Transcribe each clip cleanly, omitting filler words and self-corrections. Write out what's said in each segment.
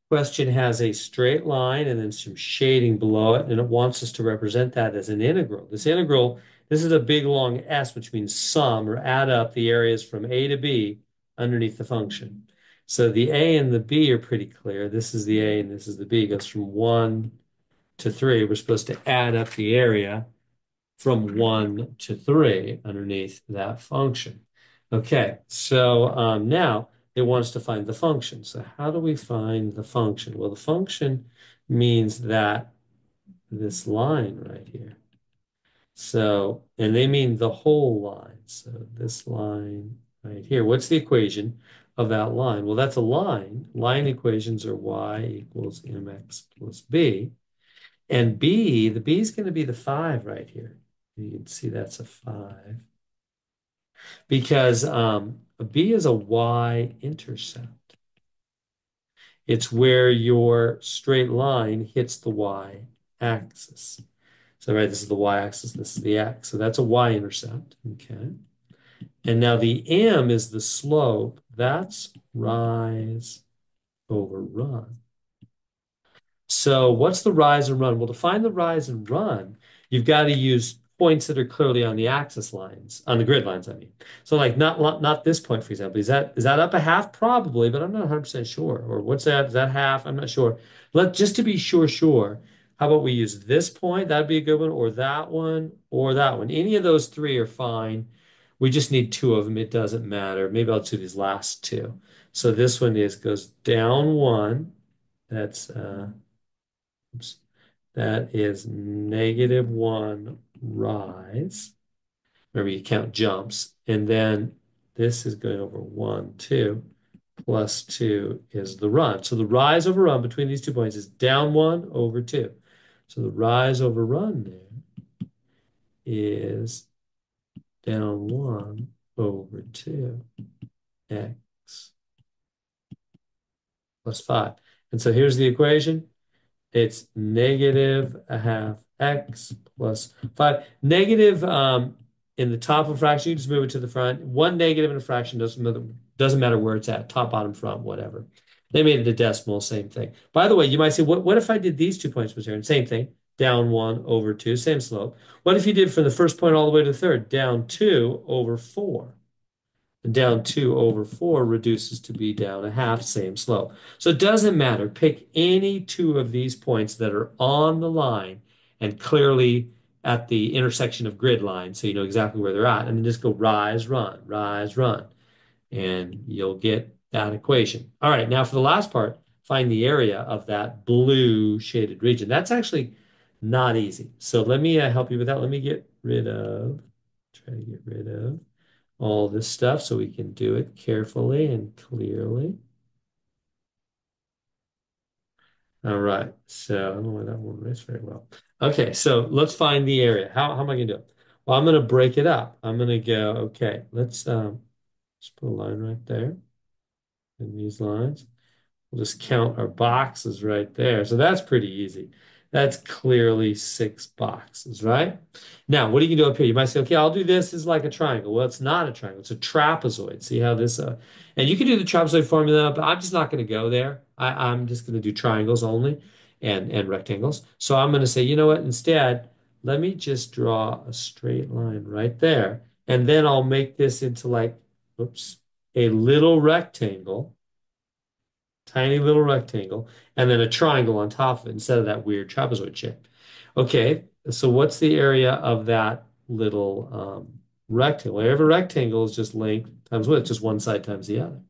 question has a straight line and then some shading below it, and it wants us to represent that as an integral. This is a big long S, which means sum or add up the areas from A to B underneath the function. So the A and the B are pretty clear. This is the A and this is the B. It goes from 1 to 3. We're supposed to add up the area from 1 to 3 underneath that function. Okay, so now they want us to find the function. So how do we find the function? Well, the function means that this line right here. So, and they mean the whole line. So this line right here. What's the equation of that line? Well, that's a line. Line equations are y equals mx plus b. And b, the b is going to be the 5 right here. You can see that's a 5 because a b is a y-intercept. It's where your straight line hits the y-axis. So, right, this is the y-axis, this is the x. So that's a y-intercept, okay? And now the m is the slope. That's rise over run. So what's the rise and run? Well, to find the rise and run, you've got to use points that are clearly on the axis lines, on the grid lines, I mean. So like not this point, for example. Is that up a half? Probably, but I'm not 100% sure. Or what's that? Is that half? I'm not sure. Just to be sure, how about we use this point? That'd be a good one, or that one, or that one. Any of those three are fine. We just need two of them. It doesn't matter. Maybe I'll do these last two. So this one goes down one. That's oops. That is -1 rise. Remember, you count jumps. And then this is going over 1, 2, plus 2 is the run. So the rise over run between these 2 points is down 1 over 2. So the rise over run there is down 1 over 2 x plus 5. And so here's the equation. It's -1/2 x plus 5. Negative in the top of a fraction, you just move it to the front. One negative in a fraction doesn't matter where it's at, top, bottom, front, whatever. They made it a decimal, same thing. By the way, you might say, what if I did these 2 points was here? And same thing, down 1 over 2, same slope. What if you did from the first point all the way to the third? Down 2 over 4. And down 2 over 4 reduces to be down a half, same slope. So it doesn't matter. Pick any two of these points that are on the line and clearly at the intersection of grid lines so you know exactly where they're at. And then just go rise, run, and you'll get that equation. All right, now for the last part, find the area of that blue shaded region. That's actually not easy. So let me help you with that. Let me try to get rid of all this stuff so we can do it carefully and clearly. All right, so I don't know why that one writes very well. Okay, so let's find the area. How am I gonna do it? Well, I'm gonna break it up. I'm gonna go, okay, let's just put a line right there in these lines. We'll just count our boxes right there. So that's pretty easy. That's clearly 6 boxes, right? Now, what are you gonna do up here? You might say, okay, I'll do this as like a triangle. Well, it's not a triangle, it's a trapezoid. See how this, and you can do the trapezoid formula, but I'm just not gonna go there. I'm just gonna do triangles only and rectangles. So I'm gonna say, you know what, instead, let me just draw a straight line right there. And then I'll make this into like, oops, a little rectangle, tiny little rectangle, and then a triangle on top of it instead of that weird trapezoid shape. Okay, so what's the area of that little rectangle? Area of a rectangle is just length times width, just one side times the other.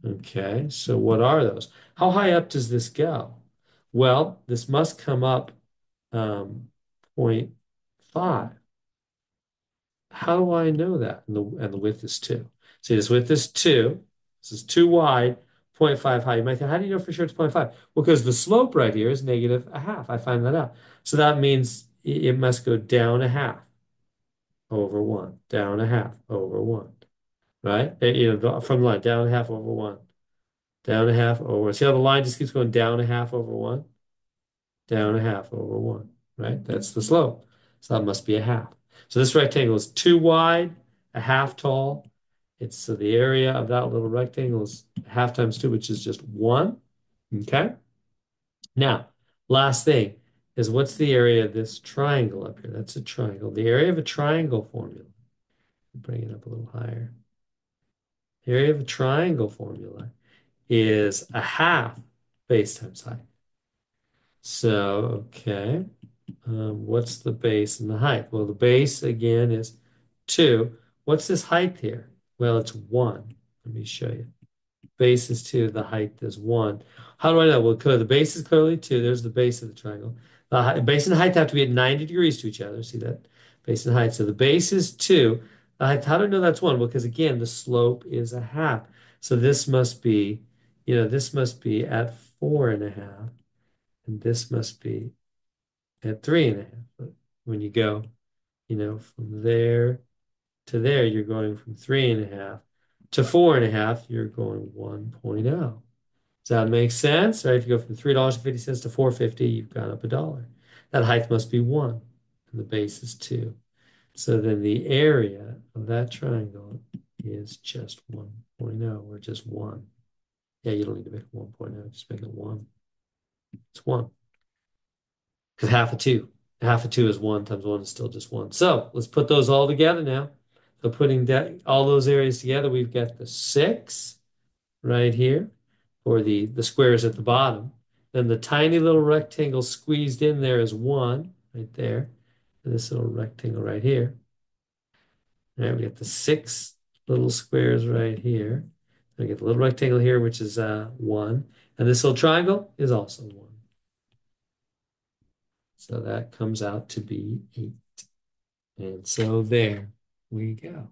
Okay, so what are those? How high up does this go? Well, this must come up um, 0.5. How do I know that? And the width is 2. See, this width is 2. This is 2 wide, 0.5 high. You might think, how do you know for sure it's 0.5? Well, because the slope right here is -1/2. I find that out. So that means it must go down a half over 1, down a half over 1, right? From the line, down a half over 1, down a half over 1. See how the line just keeps going down a half over 1, down a half over 1, right? That's the slope. So that must be a half. So this rectangle is 2 wide, a half tall. So the area of that little rectangle is half times 2, which is just 1. Okay. Now, last thing is what's the area of this triangle up here? That's a triangle. The area of a triangle formula. Bring it up a little higher. The area of a triangle formula is a half base times height. So, okay, what's the base and the height? Well, the base again is 2. What's this height here? Well, it's 1. Let me show you. Base is 2, the height is 1. How do I know? Well, the base is clearly 2. There's the base of the triangle. The base and height have to be at 90 degrees to each other. See that? Base and height. So the base is 2. The height, how do I know that's 1? Well, because again, the slope is a half. So this must be, this must be at 4.5, and this must be at 3.5. But when you go, from there to there, you're going from 3.5 to 4.5, you're going 1.0. Does that make sense? Right? If you go from $3.50 to 4.50, you've gone up $1. That height must be 1, and the base is 2. So then the area of that triangle is just 1.0, or just 1. Yeah, you don't need to make it 1.0, just make it 1. It's 1. Because half of 2 is 1 times 1 is still just 1. So let's put those all together now. So putting that, all those areas together, we've got the 6 right here for the squares at the bottom. Then the tiny little rectangle squeezed in there is 1 right there. And this little rectangle right here. All right, we got the 6 little squares right here. We get the little rectangle here, which is 1. And this little triangle is also 1. So that comes out to be 8. And so there we go.